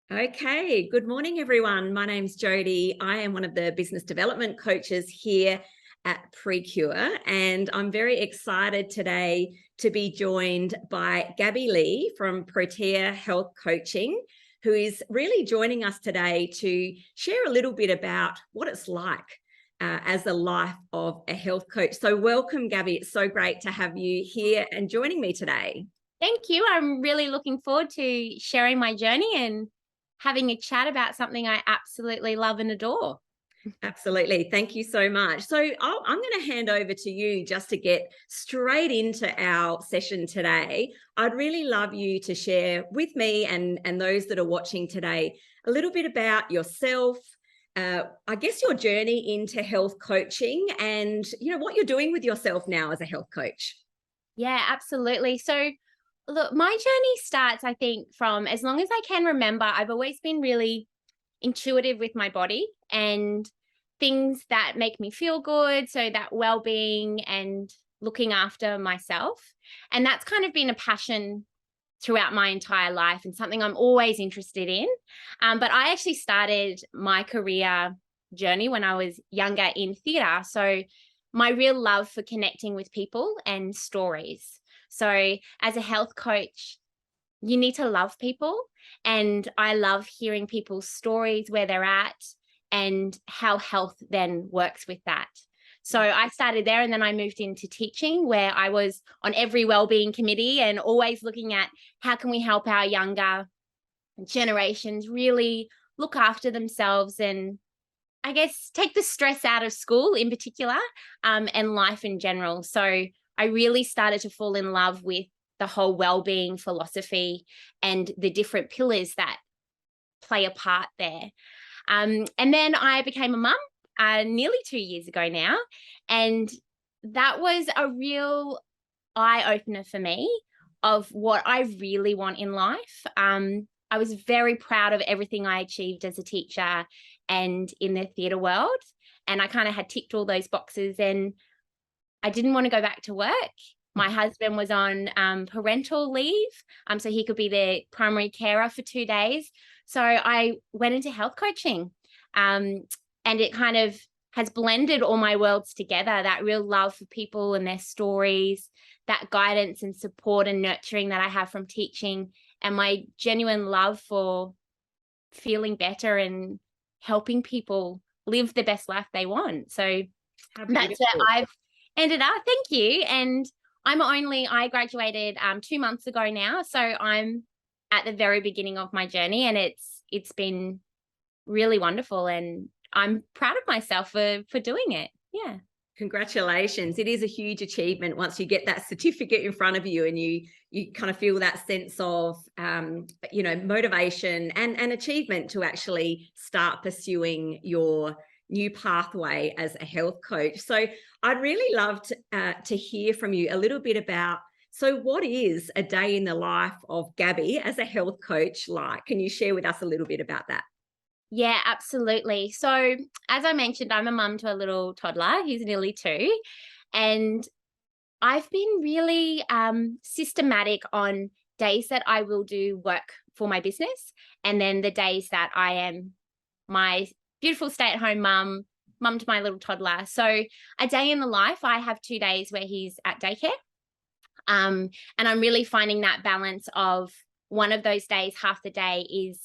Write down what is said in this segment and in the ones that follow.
Okay, good morning, everyone. My name's Jody. I am one of the business development coaches here at PREKURE, and I'm very excited today to be joined by Gabby Lee from PREKURE Health Coaching, who is really joining us today to share a little bit about what it's like as the life of a health coach. So welcome, Gabby. It's so great to have you here and joining me today. Thank you. I'm really looking forward to sharing my journey and having a chat about something I absolutely love and adore. Absolutely. Thank you so much. So I'm going to hand over to you just to get straight into our session today. I'd really love you to share with me and those that are watching today a little bit about yourself, I guess your journey into health coaching and, what you're doing with yourself now as a health coach. Yeah, absolutely. So, look, my journey starts, I think, from as long as I can remember. I've always been really intuitive with my body and things that make me feel good. So, that well being and looking after myself. And that's kind of been a passion throughout my entire life and something I'm always interested in. But I actually started my career journey when I was younger in theatre. So my real love for connecting with people and stories. So as a health coach, you need to love people. And I love hearing people's stories, where they're at, and how health then works with that. So I started there, and then I moved into teaching, where I was on every wellbeing committee and always looking at how can we help our younger generations really look after themselves and, I guess, take the stress out of school in particular, and life in general. So I really started to fall in love with the whole wellbeing philosophy and the different pillars that play a part there. And then I became a mum nearly 2 years ago now. And that was a real eye opener for me of what I really want in life. I was very proud of everything I achieved as a teacher and in the theatre world. And I kind of had ticked all those boxes, and I didn't want to go back to work. My husband was on parental leave, so he could be the primary carer for 2 days. So I went into health coaching, and it kind of has blended all my worlds together, that real love for people and their stories, that guidance and support and nurturing that I have from teaching, and my genuine love for feeling better and helping people live the best life they want. So How that's where beautiful. I've ended up. Thank you. And I graduated 2 months ago now. So I'm at the very beginning of my journey, and it's been really wonderful, and I'm proud of myself for doing it. Yeah. Congratulations. It is a huge achievement once you get that certificate in front of you and you kind of feel that sense of motivation and achievement to actually start pursuing your new pathway as a health coach. So I'd really love to hear from you a little bit about, so what is a day in the life of Gabby as a health coach like? Can you share with us a little bit about that? Yeah, absolutely. So as I mentioned, I'm a mum to a little toddler. He's nearly 2. And I've been really systematic on days that I will do work for my business, and then the days that I am my beautiful stay-at-home mum to my little toddler. So a day in the life, I have 2 days where he's at daycare. And I'm really finding that balance of one of those days, half the day is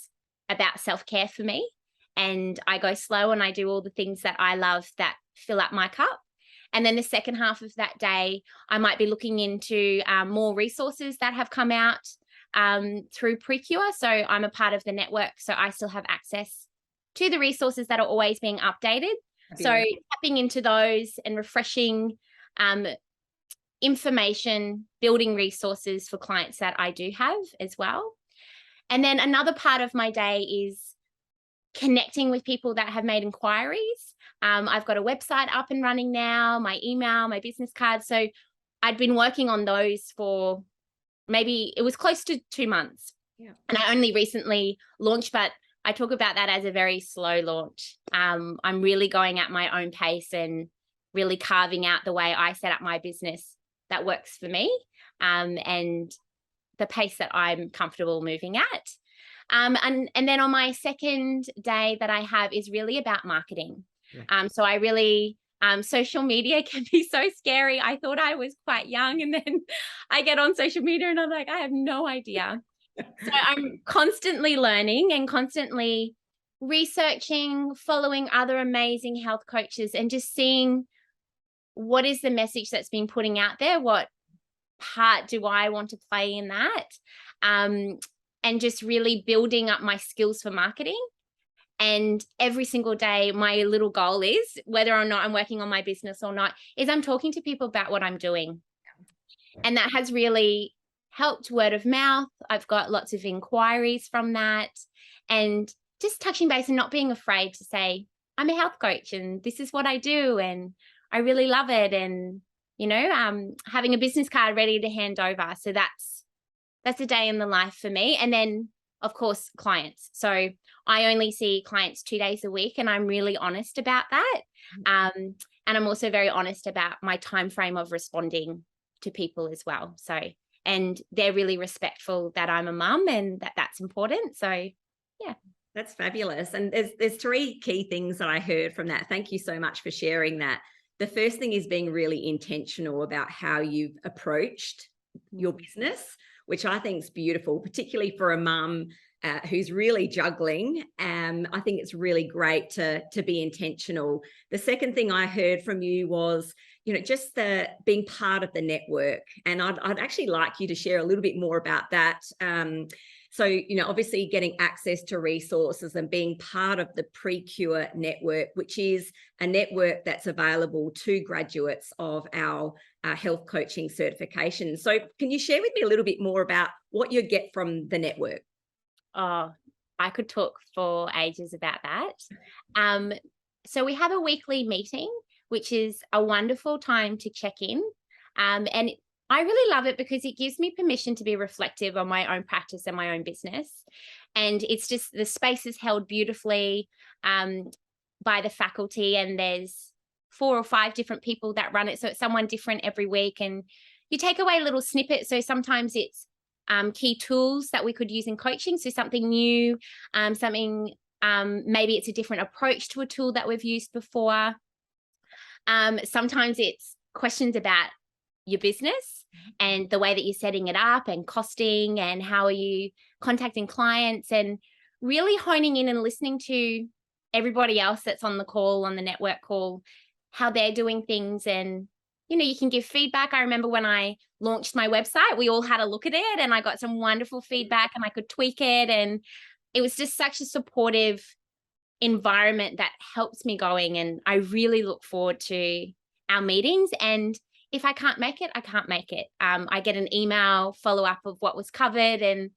about self-care for me. And I go slow and I do all the things that I love that fill up my cup. And then the second half of that day, I might be looking into more resources that have come out through PREKURE. So I'm a part of the network, so I still have access to the resources that are always being updated. So tapping into those and refreshing information, building resources for clients that I do have as well. And then another part of my day is connecting with people that have made inquiries. I've got a website up and running now, my email, my business card. So I'd been working on those for maybe, it was close to 2 months. Yeah. And I only recently launched, but I talk about that as a very slow launch. I'm really going at my own pace and really carving out the way I set up my business that works for me, and the pace that I'm comfortable moving at. And then on my second day that I have is really about marketing. Yeah. So I really, social media can be so scary. I thought I was quite young, and then I get on social media and I'm like, I have no idea. So I'm constantly learning and constantly researching, following other amazing health coaches, and just seeing what is the message that's been putting out there, what part do I want to play in that, and just really building up my skills for marketing. And every single day, my little goal is, whether or not I'm working on my business or not, is I'm talking to people about what I'm doing. And that has really helped word of mouth. I've got lots of inquiries from that, and just touching base and not being afraid to say, I'm a health coach and this is what I do and I really love it. And, you know, having a business card ready to hand over. So that's a day in the life for me. And then, of course, clients. So I only see clients 2 days a week, and I'm really honest about that. And I'm also very honest about my time frame of responding to people as well. So, and they're really respectful that I'm a mum and that that's important. So, yeah. That's fabulous. And there's three key things that I heard from that. Thank you so much for sharing that. The first thing is being really intentional about how you've approached your business, which I think is beautiful, particularly for a mum who's really juggling. I think it's really great to be intentional. The second thing I heard from you was, you know, just the being part of the network. And I'd actually like you to share a little bit more about that. So, you know, obviously getting access to resources and being part of the PREKURE network, which is a network that's available to graduates of our health coaching certification. So can you share with me a little bit more about what you get from the network? Oh, I could talk for ages about that. So we have a weekly meeting, which is a wonderful time to check in. And I really love it because it gives me permission to be reflective on my own practice and my own business. And it's just, the space is held beautifully by the faculty, and there's 4 or 5 different people that run it. So it's someone different every week, and you take away little snippets. So sometimes it's key tools that we could use in coaching. So something new, maybe it's a different approach to a tool that we've used before. Sometimes it's questions about your business and the way that you're setting it up and costing and how are you contacting clients, and really honing in and listening to everybody else that's on the call, on the network call, how they're doing things. And, you know, you can give feedback. I remember when I launched my website, we all had a look at it and I got some wonderful feedback and I could tweak it. And it was just such a supportive environment that helps me going. And I really look forward to our meetings. And if I can't make it, I can't make it. I get an email follow-up of what was covered, and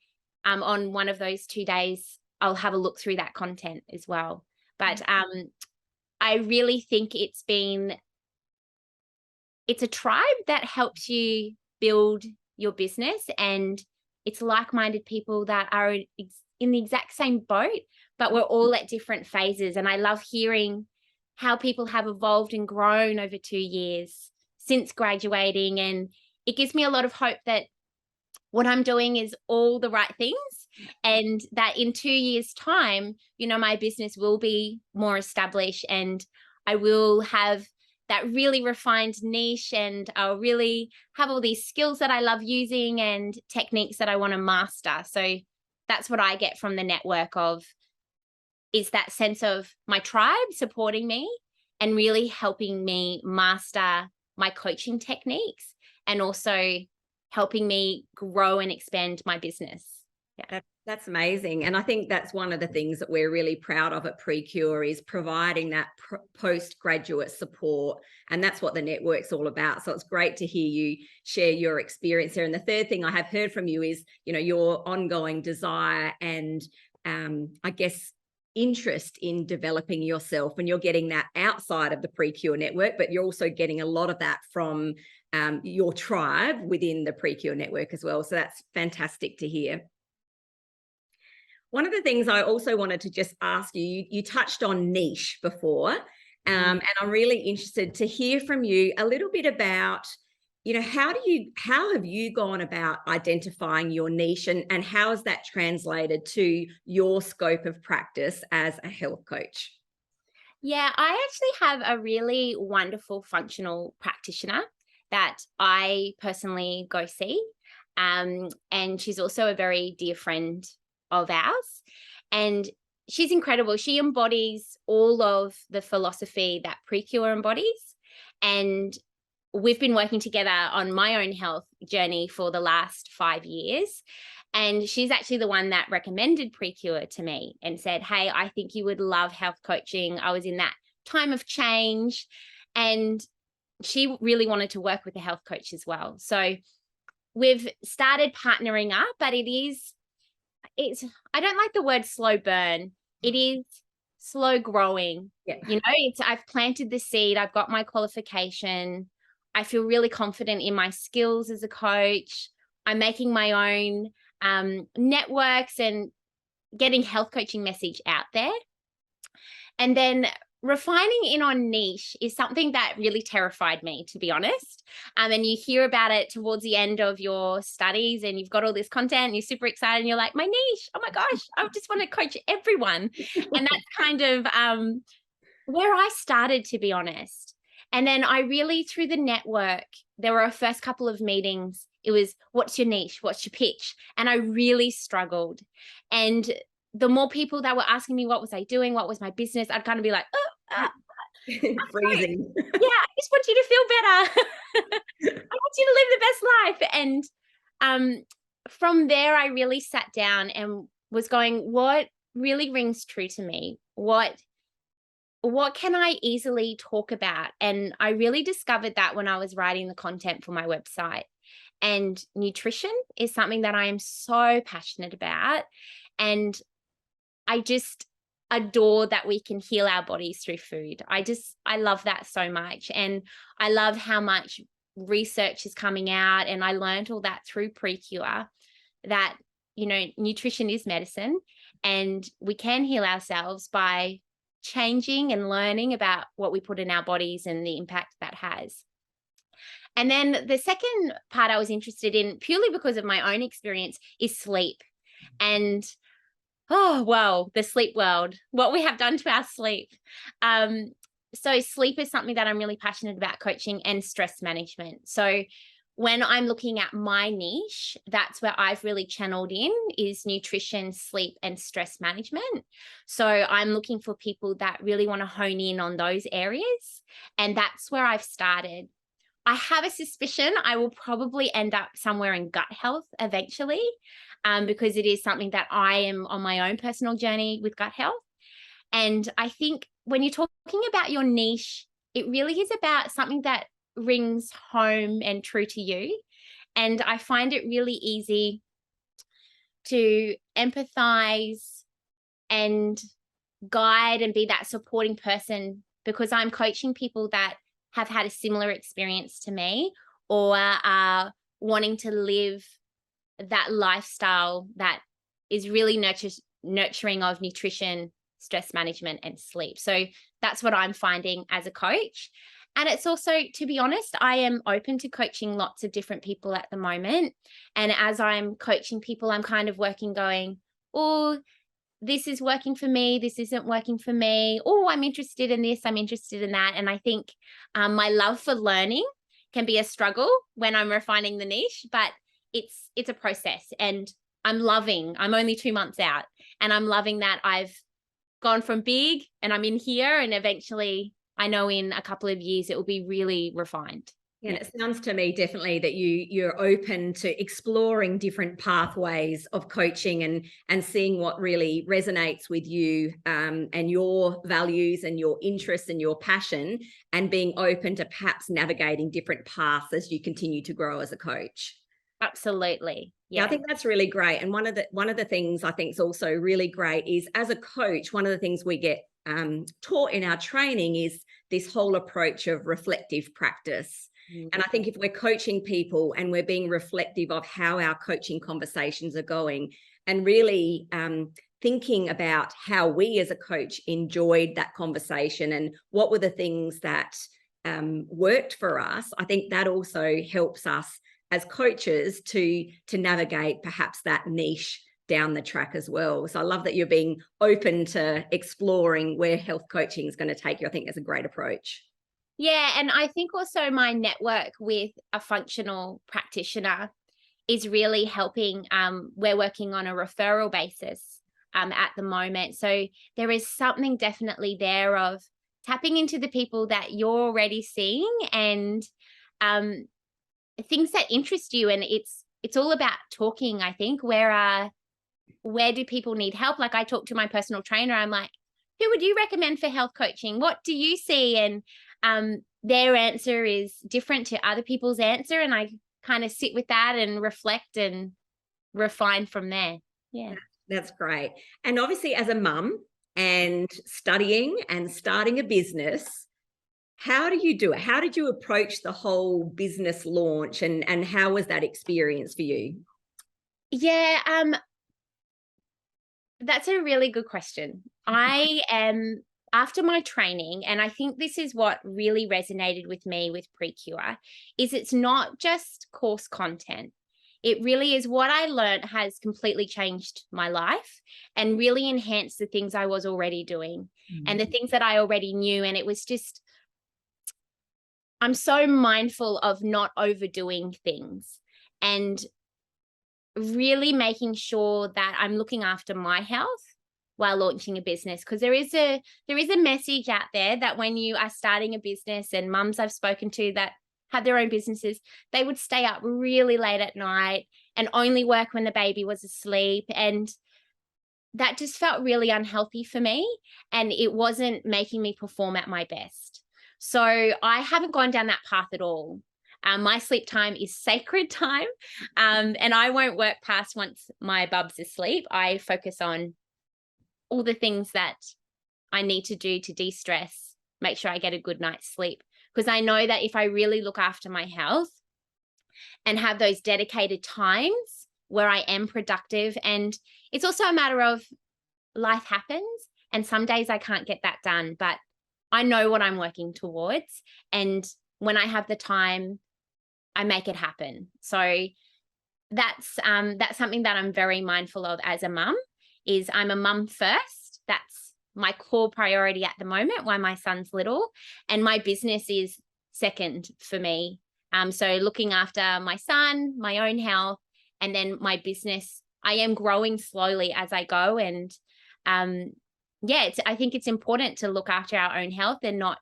on one of those 2 days, I'll have a look through that content as well. But I really think it's a tribe that helps you build your business, and it's like-minded people that are in the exact same boat, but we're all at different phases. And I love hearing how people have evolved and grown over 2 years since graduating. And it gives me a lot of hope that what I'm doing is all the right things, and that in 2 years' time, you know, my business will be more established and I will have that really refined niche, and I'll really have all these skills that I love using and techniques that I want to master. So that's what I get from the network is that sense of my tribe supporting me and really helping me master my coaching techniques, and also helping me grow and expand my business. Yeah. That's amazing. And I think that's one of the things that we're really proud of at PREKURE, is providing that postgraduate support. And that's what the network's all about. So it's great to hear you share your experience there. And the third thing I have heard from you is, you know, your ongoing desire and I guess interest in developing yourself, and you're getting that outside of the PREKURE network, but you're also getting a lot of that from your tribe within the PREKURE network as well. So that's fantastic to hear. One of the things I also wanted to just ask you, you touched on niche before, and I'm really interested to hear from you a little bit about how have you gone about identifying your niche, and how has that translated to your scope of practice as a health coach? Yeah, I actually have a really wonderful functional practitioner that I personally go see. And she's also a very dear friend of ours. And she's incredible. She embodies all of the philosophy that PREKURE embodies. And we've been working together on my own health journey for the last 5 years. And she's actually the one that recommended PREKURE to me and said, hey, I think you would love health coaching. I was in that time of change, and she really wanted to work with a health coach as well. So we've started partnering up, but it's, I don't like the word slow burn. It is slow growing. Yeah. I've planted the seed. I've got my qualification. I feel really confident in my skills as a coach. I'm making my own networks and getting health coaching message out there. And then refining in on niche is something that really terrified me, to be honest. And you hear about it towards the end of your studies, and you've got all this content and you're super excited and you're like, my niche, oh my gosh, I just want to coach everyone. And that's kind of where I started, to be honest. And then I really, through the network, there were a first couple of meetings. It was, what's your niche? What's your pitch? And I really struggled. And the more people that were asking me, what was I doing? What was my business? I'd kind of be like, freezing. Yeah, I just want you to feel better. I want you to live the best life. And from there, I really sat down and was going, what really rings true to me? What can I easily talk about? And I really discovered that when I was writing the content for my website. And nutrition is something that I am so passionate about. And I just adore that we can heal our bodies through food. I love that so much. And I love how much research is coming out. And I learned all that through PREKURE, that, nutrition is medicine, and we can heal ourselves by changing and learning about what we put in our bodies and the impact that has. And then the second part I was interested in, purely because of my own experience, is sleep. And the sleep world, what we have done to our sleep. So sleep is something that I'm really passionate about coaching, and stress management. So when I'm looking at my niche, that's where I've really channeled in, is nutrition, sleep, and stress management. So I'm looking for people that really want to hone in on those areas. And that's where I've started. I have a suspicion I will probably end up somewhere in gut health eventually, because it is something that I am on my own personal journey with gut health. And I think when you're talking about your niche, it really is about something that rings home and true to you. And I find it really easy to empathize and guide and be that supporting person, because I'm coaching people that have had a similar experience to me, or are wanting to live that lifestyle that is really nurturing of nutrition, stress management, and sleep. So that's what I'm finding as a coach. And it's also, to be honest, I am open to coaching lots of different people at the moment. And as I'm coaching people, I'm kind of going, oh, this is working for me, this isn't working for me. Oh, I'm interested in this, I'm interested in that. And I think my love for learning can be a struggle when I'm refining the niche, but it's a process. And I'm only 2 months out, and I'm loving that I've gone from big and I'm in here, and eventually I know in a couple of years it will be really refined. Yeah, and it sounds to me definitely that you're open to exploring different pathways of coaching and seeing what really resonates with you, and your values and your interests and your passion, and being open to perhaps navigating different paths as you continue to grow as a coach. Absolutely. Yeah, I think that's really great. And one of the things I think is also really great is, as a coach, one of the things we get taught in our training is this whole approach of reflective practice. And I think if we're coaching people and we're being reflective of how our coaching conversations are going, and really thinking about how we as a coach enjoyed that conversation, and what were the things that worked for us, I think that also helps us as coaches to navigate perhaps that niche down the track as well. So I love that you're being open to exploring where health coaching is going to take you. I think that's a great approach. Yeah, and I think also my network with a functional practitioner is really helping. We're working on a referral basis at the moment. So there is something definitely there of tapping into the people that you're already seeing and things that interest you. And it's all about talking, I think. Where do people need help? Like I talk to my personal trainer, I'm like, who would you recommend for health coaching? What do you see? And their answer is different to other people's answer. And I kind of sit with that and reflect and refine from there. Yeah. That's great. And obviously as a mum and studying and starting a business, how do you do it? How did you approach the whole business launch and how was that experience for you? Yeah, that's a really good question. I am, after my training, and I think this is what really resonated with me with PREKURE, is it's not just course content. It really is what I learned has completely changed my life and really enhanced the things I was already doing and the things that I already knew. And it was just, I'm so mindful of not overdoing things and really making sure that I'm looking after my health while launching a business. Because there is a message out there that when you are starting a business, and mums I've spoken to that have their own businesses, they would stay up really late at night and only work when the baby was asleep. And that just felt really unhealthy for me. And it wasn't making me perform at my best. So I haven't gone down that path at all. My sleep time is sacred time. And I won't work past once my bub's asleep. I focus on all the things that I need to do to de-stress, make sure I get a good night's sleep. Because I know that if I really look after my health and have those dedicated times where I am productive, and it's also a matter of life happens and some days I can't get that done, but I know what I'm working towards. And when I have the time, I make it happen. So that's something that I'm very mindful of as a mum, is I'm a mum first. That's my core priority at the moment while my son's little, and my business is second for me. So looking after my son, my own health, and then my business, I am growing slowly as I go. And I think it's important to look after our own health and not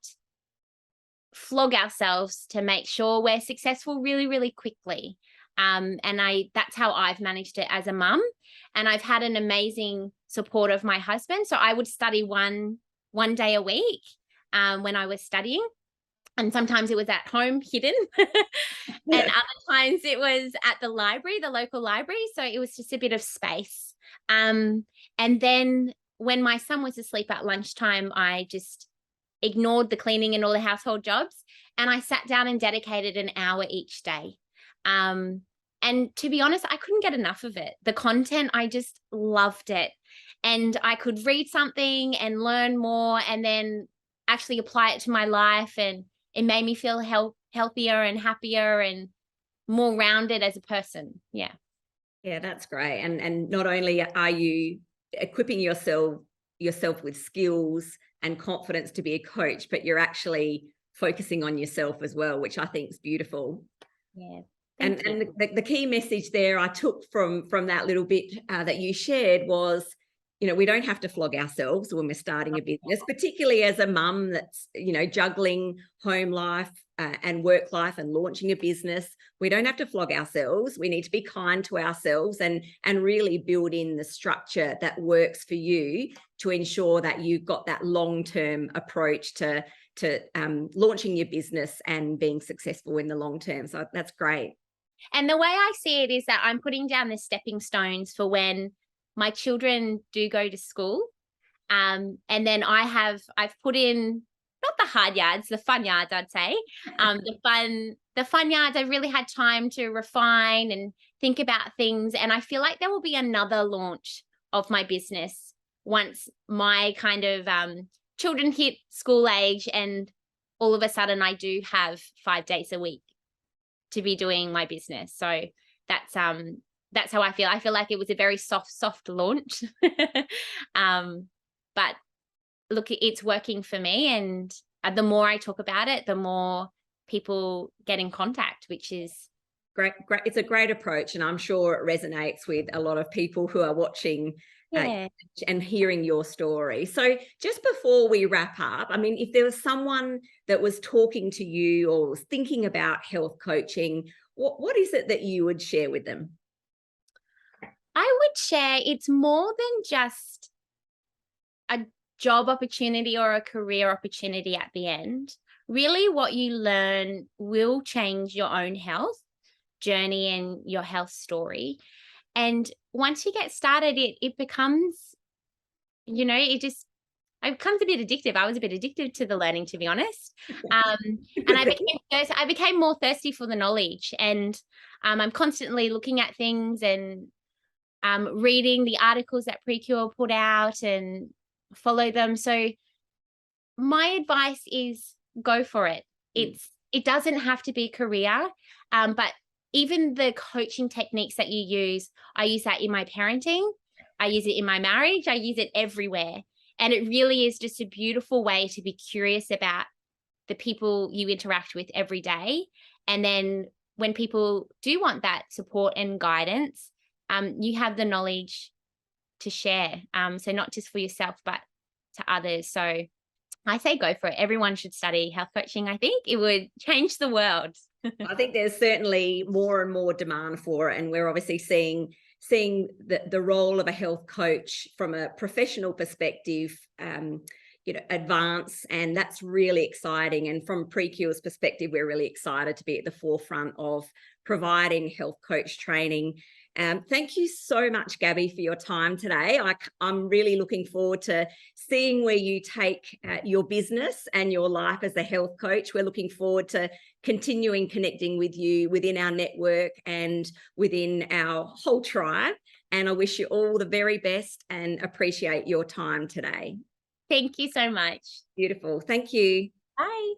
flog ourselves to make sure we're successful really, really quickly. And that's how I've managed it as a mum. And I've had an amazing support of my husband. So I would study one day a week when I was studying. And sometimes it was at home hidden. And other times it was at the library, the local library. So it was just a bit of space. And then when my son was asleep at lunchtime, I just ignored the cleaning and all the household jobs. And I sat down and dedicated an hour each day. And to be honest, I couldn't get enough of it. The content, I just loved it. And I could read something and learn more and then actually apply it to my life. And it made me feel healthier and happier and more rounded as a person. Yeah. Yeah, that's great. And not only are you equipping yourself with skills and confidence to be a coach, but you're actually focusing on yourself as well, which I think is beautiful. Yeah. And the key message there I took from that little bit that you shared was, we don't have to flog ourselves when we're starting a business, particularly as a mum that's, juggling home life and work life and launching a business. We don't have to flog ourselves. We need to be kind to ourselves and really build in the structure that works for you to ensure that you've got that long-term approach to launching your business and being successful in the long term. So that's great. And the way I see it is that I'm putting down the stepping stones for when my children do go to school. And then I've put in, not the hard yards, the fun yards, I'd say. The fun yards, I've really had time to refine and think about things. And I feel like there will be another launch of my business once my kind of children hit school age and all of a sudden I do have 5 days a week to be doing my business. So that's how I feel. I feel like it was a very soft launch. But look, it's working for me, and the more I talk about it, the more people get in contact, which is great. It's a great approach, and I'm sure it resonates with a lot of people who are watching and hearing your story. So just before we wrap up, I mean, if there was someone that was talking to you or was thinking about health coaching, what is it that you would share with them? I would share it's more than just a job opportunity or a career opportunity at the end. Really, what you learn will change your own health journey and your health story. And once you get started, it becomes, you know, it becomes a bit addictive. I was a bit addicted to the learning, to be honest. And I became more thirsty for the knowledge, and I'm constantly looking at things and reading the articles that PREKURE put out and follow them. So my advice is go for it. It doesn't have to be a career, but even the coaching techniques that you use, I use that in my parenting. I use it in my marriage. I use it everywhere. And it really is just a beautiful way to be curious about the people you interact with every day. And then when people do want that support and guidance, you have the knowledge to share. So not just for yourself, but to others. So I say go for it. Everyone should study health coaching. I think it would change the world. I think there's certainly more and more demand for it, and we're obviously seeing the role of a health coach from a professional perspective, advance, and that's really exciting. And from PREKURE's perspective, we're really excited to be at the forefront of providing health coach training. Thank you so much, Gabby, for your time today. I'm really looking forward to seeing where you take your business and your life as a health coach. We're looking forward to continuing connecting with you within our network and within our whole tribe. And I wish you all the very best and appreciate your time today. Thank you so much. Beautiful. Thank you. Bye.